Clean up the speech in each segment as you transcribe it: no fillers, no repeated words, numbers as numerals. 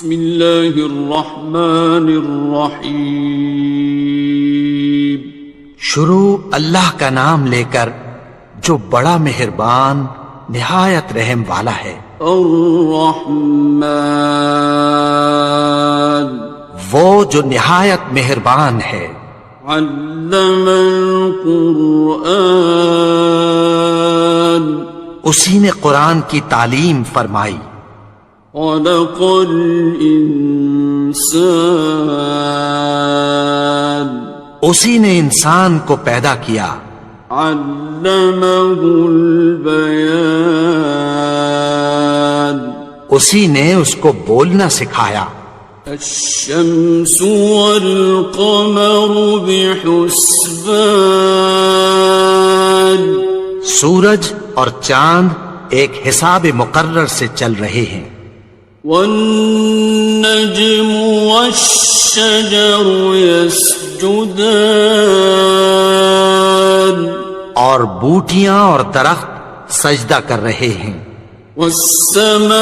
بسم اللہ الرحمن الرحیم. شروع اللہ کا نام لے کر جو بڑا مہربان نہایت رحم والا ہے. الرحمن وہ جو نہایت مہربان ہے. علم القرآن اسی نے قرآن کی تعلیم فرمائی. خلق الانسان اسی نے انسان کو پیدا کیا. علمہ البیان اسی نے اس کو بولنا سکھایا. الشمس والقمر بحسبان سورج اور چاند ایک حساب مقرر سے چل رہے ہیں. والنجم والشجر يسجدان اور بوٹیاں اور درخت سجدہ کر رہے ہیں. والسماء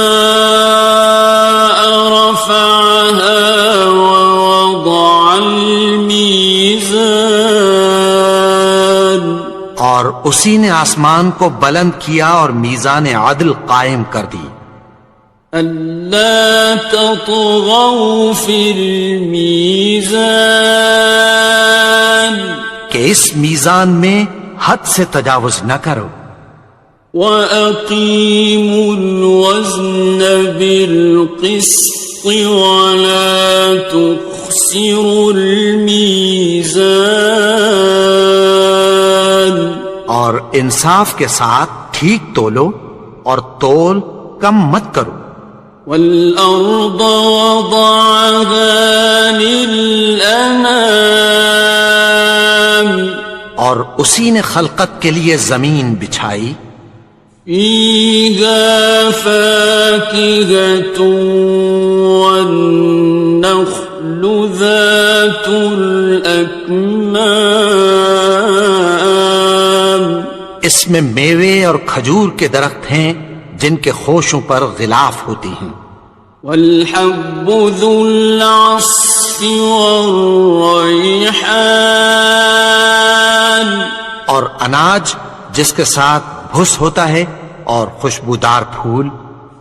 رفعها ووضع الميزان اور اسی نے آسمان کو بلند کیا اور میزان عدل قائم کر دی. ألا تطغوا في الميزان کہ اس میزان میں حد سے تجاوز نہ کرو. وَأَقِيمُوا الْوَزْنَ بِالْقِسْطِ وَلَا تُخْسِرُوا الْمِيزَانَ اور انصاف کے ساتھ ٹھیک تولو اور تول کم مت کرو. وَالْأَرْضَ وَضَعَهَا لِلْأَنَامِ اور اسی نے خلقت کے لیے زمین بچھائی. فِيهَا فَاكِهَةٌ وَالنَّخْلُ ذَاتُ الْأَكْمَامِ اس میں میوے اور کھجور کے درخت ہیں جن کے خوشوں پر غلاف ہوتی ہیں. وَالْحَبُّ ذُو الْعَصْفِ وَالرَّيْحَانِ اور اناج جس کے ساتھ بھس ہوتا ہے اور خوشبودار پھول.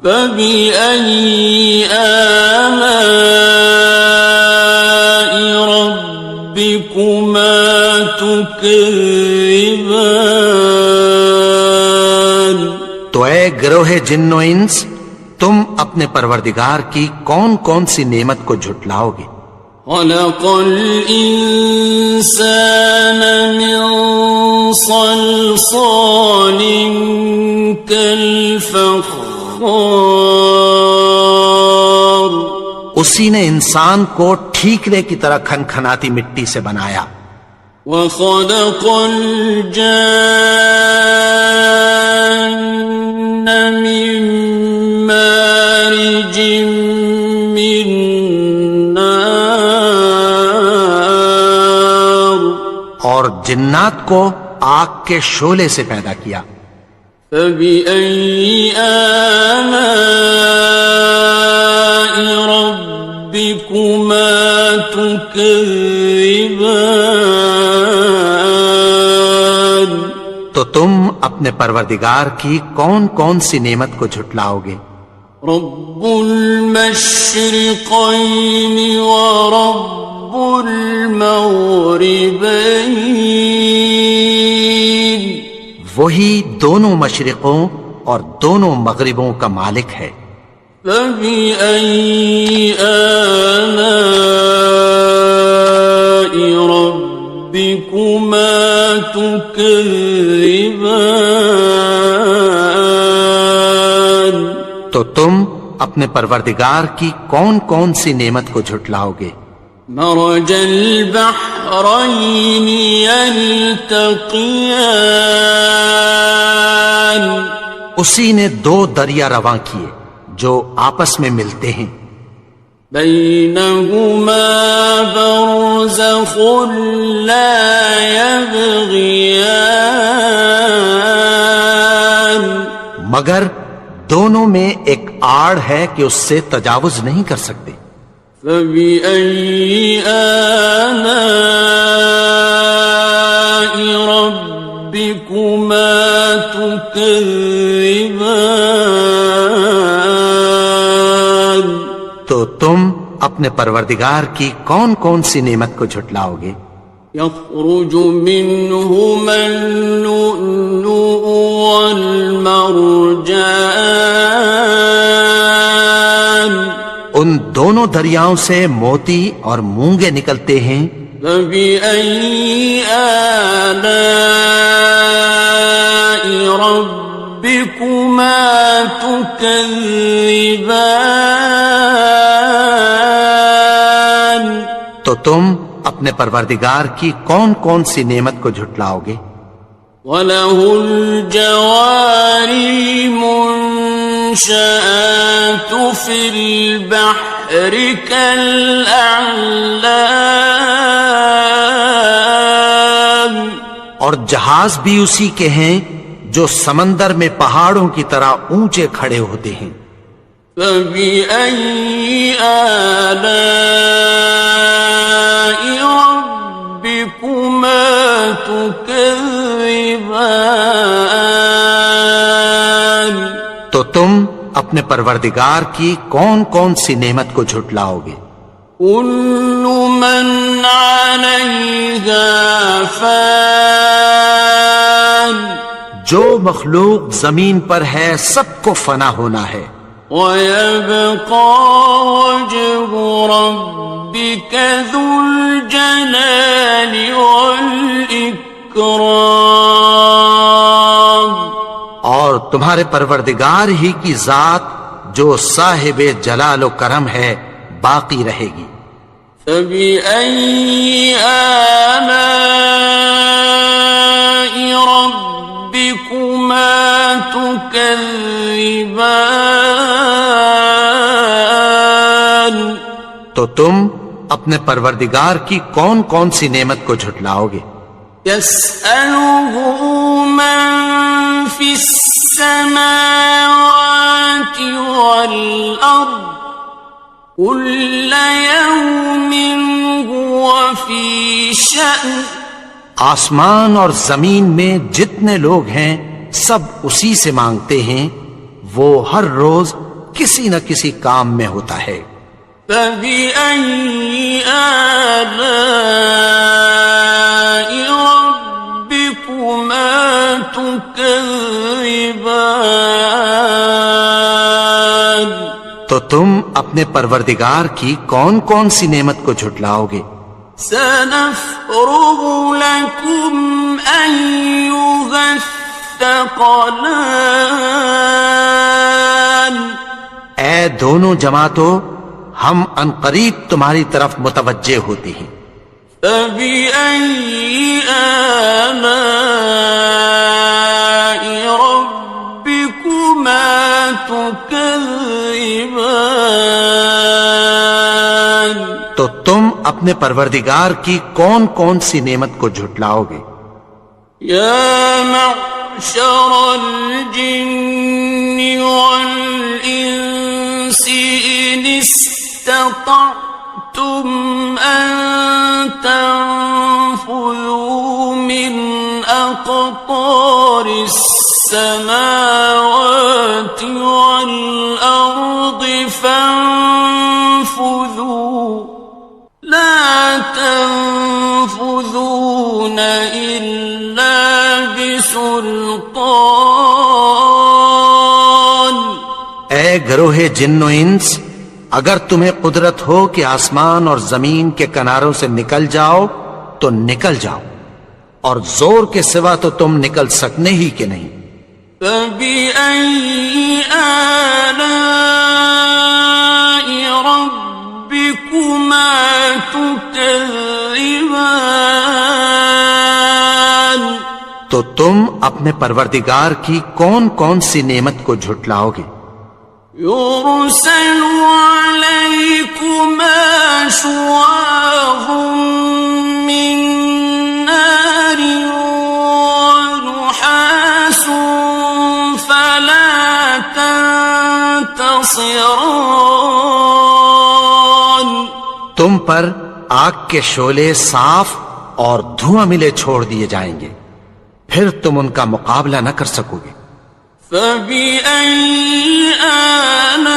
فَبِأَيِّ آلَاءِ رَبِّكُمَا تُكَذِّبَانِ تو اے گروہ جن و انس تم اپنے پروردگار کی کون کون سی نعمت کو جھٹلاؤ گے. خَلَقَ الْإِنسَانَ مِنْ صَلْصَالٍ كَالْفَخَّارِ اسی نے انسان کو ٹھیکرے کی طرح کھنکھناتی مٹی سے بنایا. وَخَلَقَ الْجَانَّ مِن مَّارِجٍ مِّن نَّارٍ اور جنات کو آگ کے شعلے سے پیدا کیا. فَبِأَيِّ آلَاءِ رَبِّكُمَا تُكَذِّبَانِ تو تم اپنے پروردگار کی کون کون سی نعمت کو جھٹلاؤ گے. رب المشرقین ورب المغربین وہی دونوں مشرقوں اور دونوں مغربوں کا مالک ہے. فَبِأَيِّ آلَاءِ رَبِّكُمَا تُكَذِّبَانِ تو تم اپنے پروردگار کی کون کون سی نعمت کو جھٹلاؤ گے. مرج البحرین یلتقیان اسی نے دو دریا رواں کیے جو آپس میں ملتے ہیں. بینہما برزخ لا یبغیان مگر دونوں میں ایک آڑ ہے کہ اس سے تجاوز نہیں کر سکتے۔ فبأي آلاء ربكما تكذبان؟ تو تم اپنے پروردگار کی کون کون سی نعمت کو جھٹلاؤ گے؟ يخرج منهما اللؤلؤ والمرجان، ان دونوں دریاؤں سے موتی اور مونگے نکلتے ہیں۔ فبأي آلاء ربكما تكذبان؟ تو تم اپنے پروردگار کی کون کون سی نعمت کو جھٹلاؤ گے؟ وَلَهُ الْجَوَارِ الْمُنشَآتُ فِي الْبَحْرِ كَالْأَعْلَامِ، اور جہاز بھی اسی کے ہیں جو سمندر میں پہاڑوں کی طرح اونچے کھڑے ہوتے ہیں۔ فَبِأَيِّ آلَاءِ رَبِّكُمَا تُكَذِّبَانِ؟ تو تم اپنے پروردگار کی کون کون سی نعمت کو جھٹلاؤ گے؟ كُلُّ مَنْ عَلَيْهَا فَانٍ، جو مخلوق زمین پر ہے سب کو فنا ہونا ہے۔ وَيَبْقَى وَجْهُ رَبِّكَ ذُو الْجَلَالِ وَالْإِكْرَامِ، اور تمہارے پروردگار ہی کی ذات جو صاحب جلال و کرم ہے باقی رہے گی۔ فَبِأَيِّ آلَاءِ رَبِّكُمَا تُكَذِّبَانِ؟ تو تم اپنے پروردگار کی کون کون سی نعمت کو جھٹلاؤ گے؟ يَسْأَلُهُ مَن فِي السَّمَاوَاتِ وَالْأَرْضِ كُلَّ يَوْمٍ هُوَ فِي شَأْنٍ، آسمان اور زمین میں جتنے لوگ ہیں سب اسی سے مانگتے ہیں، وہ ہر روز کسی نہ کسی کام میں ہوتا ہے۔ فَبِأَيِّ آلَاءِ رَبِّكُمَا تُكَذِّبَانِ؟ تو تم اپنے پروردگار کی کون کون سی نعمت کو جھٹلاؤ گے؟ سَنَفْرُغُ لَكُمْ أَيُّهَ الثَّقَلَانِ، اے دونوں جماعتوں ہم عنقریب تمہاری طرف متوجہ ہوتے ہیں۔ فَبِأَيِّ آلَاءِ رَبِّكُمَا تُكَذِّبَانِ؟ تو تم اپنے پروردگار کی کون کون سی نعمت کو جھٹلاؤ گے؟ يَا مَعْشَرَ الْجِنِّ وَالْإِنسِ إِنِ اسْتَطَعْتُمْ أَن تَنفُذُوا مِنْ أَقْطَارِ السَّمَاوَاتِ وَالْأَرْضِ فَانفُذُوا لَا تَنفُذُونَ إِلَّا بِسُلْطَانٍ۔ اے گروہ جن و انس، اگر تمہیں قدرت ہو کہ آسمان اور زمین کے کناروں سے نکل جاؤ تو نکل جاؤ، اور زور کے سوا تو تم نکل سکنے ہی کہ نہیں۔ فَبِأَيِّ آلَاءِ رَبِّكُمَا تُكَذِّبَانِ؟ تو تم اپنے پروردگار کی کون کون سی نعمت کو جھٹلاؤ گے؟ يُرْسَلُ عَلَيْكُمَا شُوَاظٌ مِّن نَّارٍ وَنُحَاسٌ فَلَا تَنتَصِرَانِ؟ تم پر آگ کے شعلے صاف اور دھواں ملے چھوڑ دیے جائیں گے، پھر تم ان کا مقابلہ نہ کر سکو گے۔ فَبِأَيِّ آلَاءِ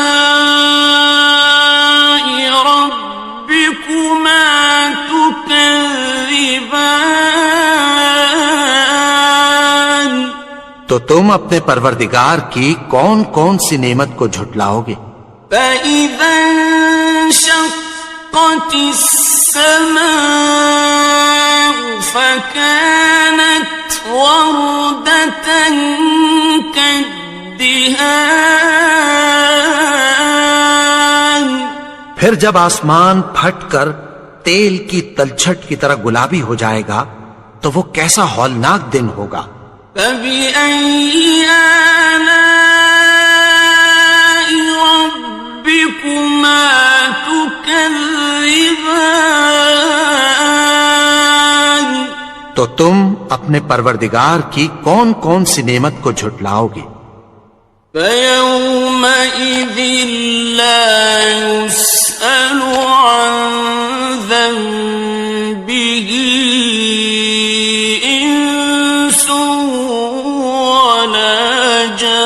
رَبِّكُمَا تُكَذِّبَانِ، تو تم اپنے پروردگار کی کون کون سی نعمت کو جھٹلاؤ گے؟ فَإِذَا انشَقَّتِ السَّمَاءُ فَكَانَتْ وَرْدَةً كَالدِّهَانِ، پھر جب آسمان پھٹ کر تیل کی تلچھٹ کی طرح گلابی ہو جائے گا تو وہ کیسا ہولناک دن ہوگا۔ فَبِأَيِّ آلَاءِ رَبِّكُمَا تُكَذِّبَانِ، تو تم اپنے پروردگار کی کون کون سی نعمت کو جھٹلاؤ گے؟ فَيَوْمَئِذٍ لَا يُسْأَلُ عَنْ ذَنبِهِ إِنسٌ وَلَا جَانٌ،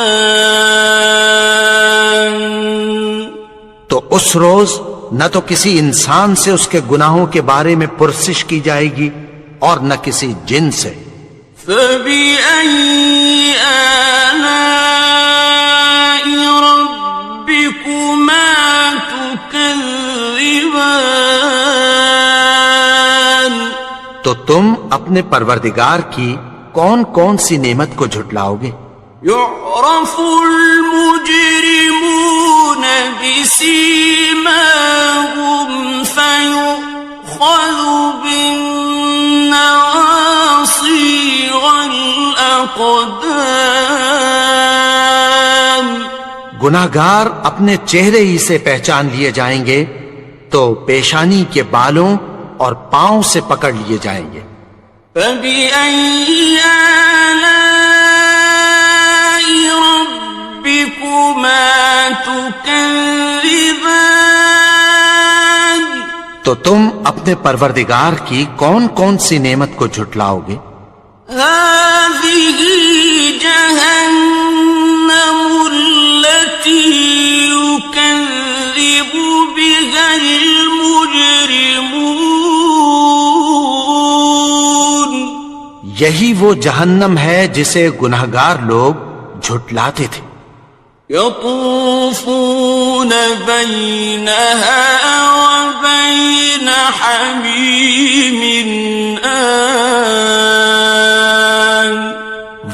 تو اس روز نہ تو کسی انسان سے اس کے گناہوں کے بارے میں پرسش کی جائے گی اور نہ کسی جن سے۔ فَبِأَيِّ آلَاءِ رَبِّكُمَا تُكَذِّبَانِ، تو تم اپنے پروردگار کی کون کون سی نعمت کو جھٹلاؤ گے؟ يُعْرَفُ الْمُجْرِمُونَ بِسِيمَاهُمْ فَيُؤْخَذُ بِالنَّوَاصِي وَالْأَقْدَامِ، گناہگار اپنے چہرے ہی سے پہچان لیے جائیں گے تو پیشانی کے بالوں اور پاؤں سے پکڑ لیے جائیں گے۔ فَبِأَيِّ آلَاءِ رَبِّكُمَا تُكَذِّبَانِ، تو تم اپنے پروردگار کی کون کون سی نعمت کو جھٹلاؤ گے؟ هَٰذِهِ جَهَنَّمُ الَّتِي يُكَذِّبُ بِهَا الْمُجْرِمُونَ، یہی وہ جہنم ہے جسے گناہگار لوگ جھٹلاتے تھے۔ يَطُوفُونَ بَيْنَهَا وَبَيْنَ حَمِيمٍ آنٍ،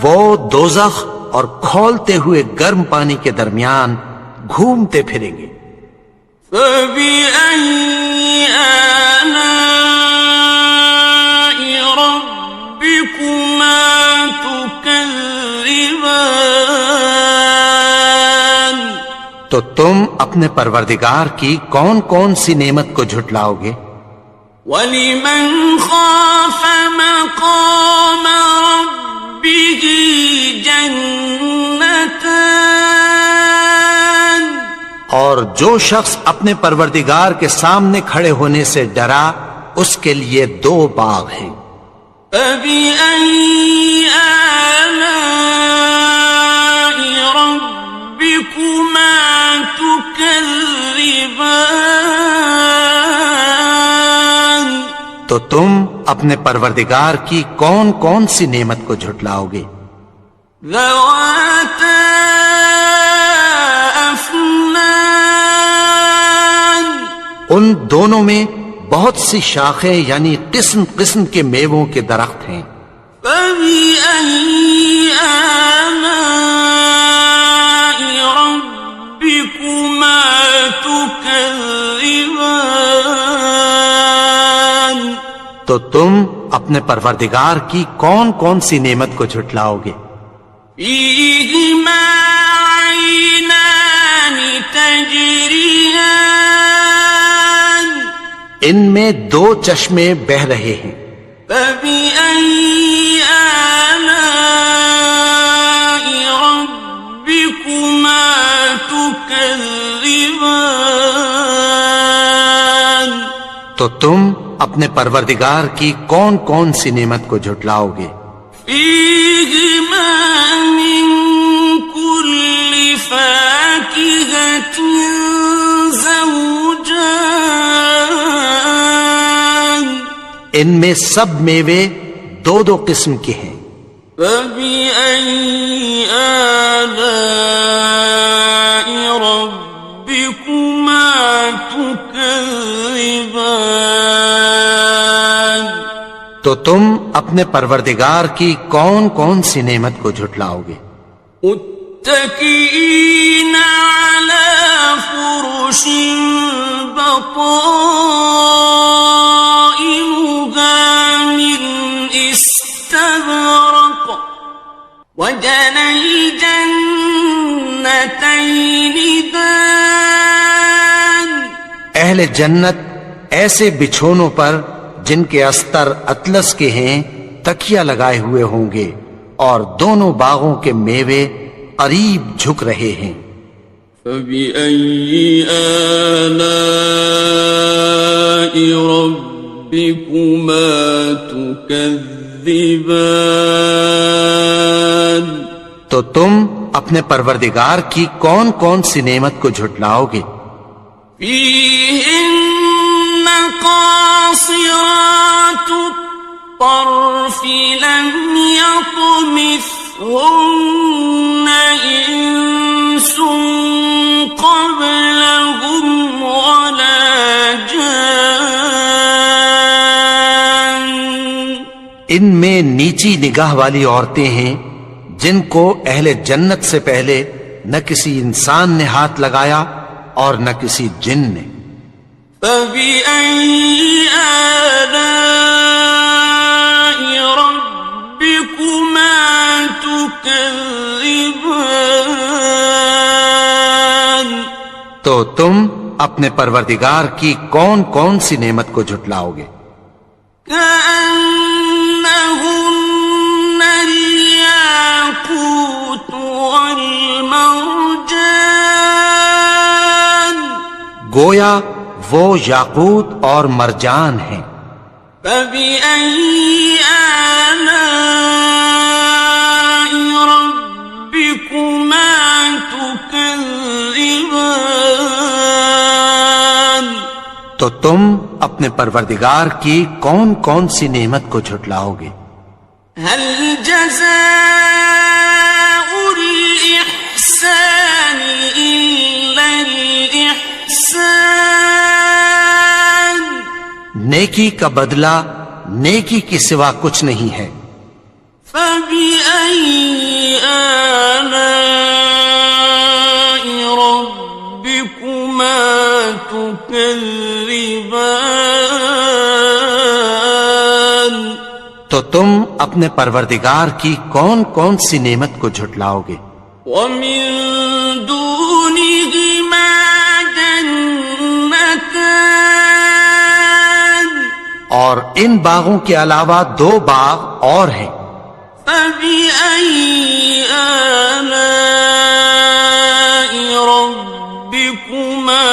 وہ دوزخ اور کھولتے ہوئے گرم پانی کے درمیان گھومتے پھریں گے۔ فَبِأَيِّ آلَاءِ رَبِّكُمَا تُكَذِّبَانِ، تو تم اپنے پروردگار کی کون کون سی نعمت کو جھٹلاؤ گے؟ وَلِمَنْ خَافَ مَقَامَ رَبِّهِ جَنَّتَانِ، اور جو شخص اپنے پروردگار کے سامنے کھڑے ہونے سے ڈرا اس کے لیے 2 باغ ہیں۔ فَبِأَيِّ آلَاءِ رَبِّكُمَا تُكَذِّبَانِ، تو تم اپنے پروردگار کی کون کون سی نعمت کو جھٹلاؤ گے؟ ذَوَاتَا أَفْنَانٍ، ان دونوں میں بہت سی شاخیں یعنی قسم قسم کے میووں کے درخت ہیں۔ فَبِأَيِّ آلَاءِ رَبِّكُمَا تُكَذِّبَانِ، تو تم اپنے پروردگار کی کون کون سی نعمت کو جھٹلاؤ گے؟ فِيهِمَا عَيْنَانِ تَجْرِيَانِ، ان میں 2 چشمے بہہ رہے ہیں۔ فَبِأَيِّ آلَاءِ رَبِّكُمَا تُكَذِّبَانِ، تو تم اپنے پروردگار کی کون کون سی نعمت کو جھٹلاؤ گے؟ فیہما من کل فاکہۃ زوجان، ان میں سب میوے دو دو قسم کے ہیں۔ فبأي آلاء ربكما تكذبان، تو تم اپنے پروردگار کی کون کون سی نعمت کو جھٹلاؤ گے؟ متكئين على فرش بطائنها من استبرق، وجنى الجنتين دان، اہل جنت ایسے بچھونوں پر جن کے استر اطلس کے ہیں تکیہ لگائے ہوئے ہوں گے، اور دونوں باغوں کے میوے قریب جھک رہے ہیں۔ فبأي آلاء ربكما تكذبان، تو تم اپنے پروردگار کی کون کون سی نعمت کو جھٹلاؤ گے؟ فيهن قاصرات الطرف لم يطمثهن إنس قبلهم ولا جان، ان میں نیچی نگاہ والی عورتیں ہیں جن کو اہل جنت سے پہلے نہ کسی انسان نے ہاتھ لگایا اور نہ کسی جن نے۔ فبأي آلاء ربكما تكذبان، تو تم اپنے پروردگار کی کون کون سی نعمت کو جھٹلاؤ گے؟ كأنهن الياقوت والمرجان، گویا وہ یاقوت اور مرجان ہیں۔ فبأي آلاء ربكما تكذبان، تو تم اپنے پروردگار کی کون کون سی نعمت کو جھٹلاؤ گے؟ هل جزاء الإحسان إلا الإحسان، نیکی کا بدلہ نیکی کے سوا کچھ نہیں ہے۔ فبأي آلاء ربكما تكذبان، تو تم اپنے پروردگار کی کون کون سی نعمت کو جھٹلاؤ گے؟ ومن دونهما جنتان، اور ان باغوں کے علاوہ دو باغ اور ہیں۔ فبأي آلاء ربكما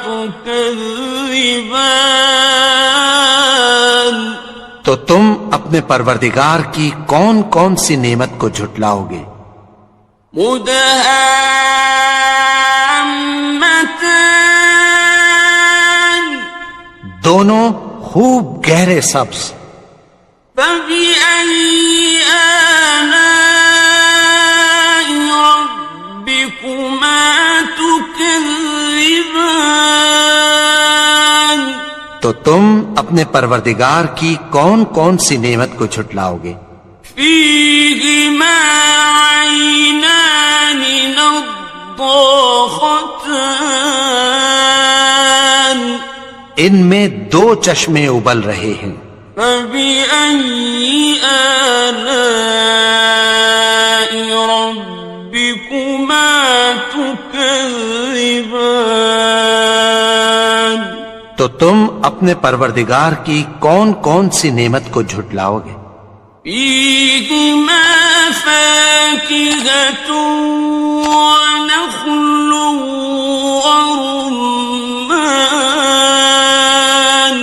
تكذبان، تو تم اپنے پروردگار کی کون کون سی نعمت کو جھٹلاؤ گے؟ مدهامتان، دونوں خوب گہرے سبز۔ فبأي آلاء ربكما تكذبان، تو تم اپنے پروردگار کی کون کون سی نعمت کو جھٹلاؤ گے؟ فيهما عينان نضاختان، ان میں دو چشمے ابل رہے ہیں۔ فبأي آلاء ربكما تكذبان، تو تم اپنے پروردگار کی کون کون سی نعمت کو جھٹلاؤ گے؟ فيهما فاكهة ونخل ورمان،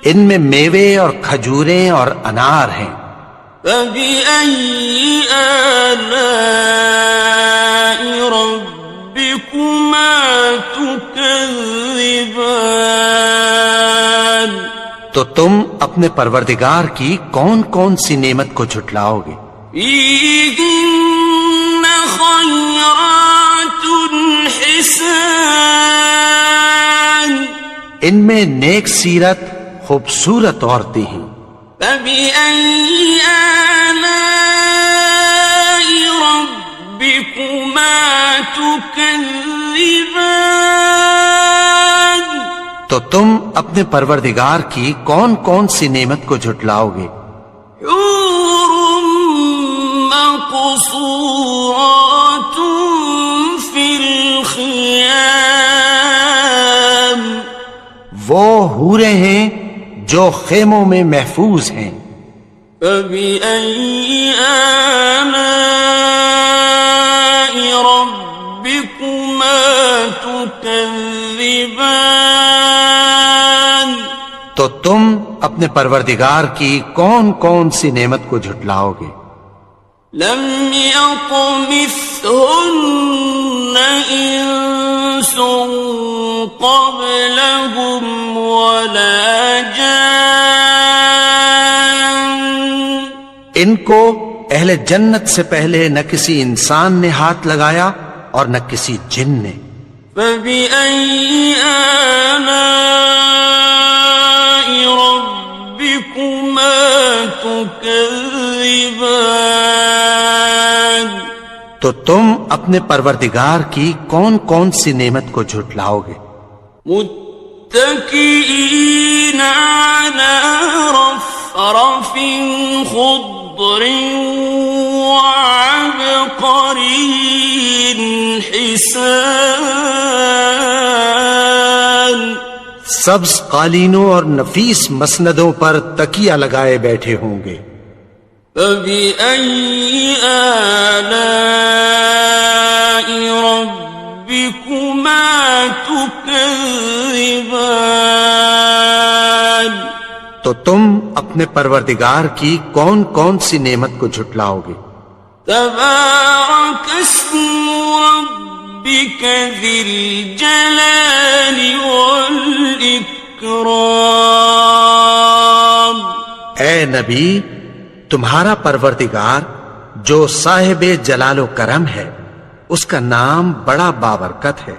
ان میں میوے اور کھجوریں اور انار ہیں. فبأي آلاء ربكما تكذبان. تو تم اپنے پروردگار کی کون کون سی نعمت کو جھٹلاؤ گے؟ فيهن خيرات حسان. ان میں نیک سیرت خوبصورت عورتیں ہیں. فبأي آلاء ربكما تكذبان. تو تم اپنے پروردگار کی کون کون سی نعمت کو جھٹلاؤ گے؟ حور مقصورات في الخيام. وہ حوریں ہیں جو خیموں میں محفوظ ہیں. فبأي آلاء ربكما تكذبان. تو تم اپنے پروردگار کی کون کون سی نعمت کو جھٹلاؤ گے؟ لم يطمثهن إنس قبلهم ولا جان. ان کو اہل جنت سے پہلے نہ کسی انسان نے ہاتھ لگایا اور نہ کسی جن نے. فبأي آلاء ربكما تكذبان. تو تم اپنے پروردگار کی کون کون سی نعمت کو جھٹلاؤ گے؟ متكئين على رفرف خضر وعبقري حسان. سبز قالینوں اور نفیس مسندوں پر تکیہ لگائے بیٹھے ہوں گے. فبأي آلاء ربكما تكذبان. تو تم اپنے پروردگار کی کون کون سی نعمت کو جھٹلاؤ گے؟ تبارك اسم ربك ذي الجلال والإكرام. اے نبی، تمہارا پروردگار جو صاحب جلال و کرم ہے، اس کا نام بڑا بابرکت ہے.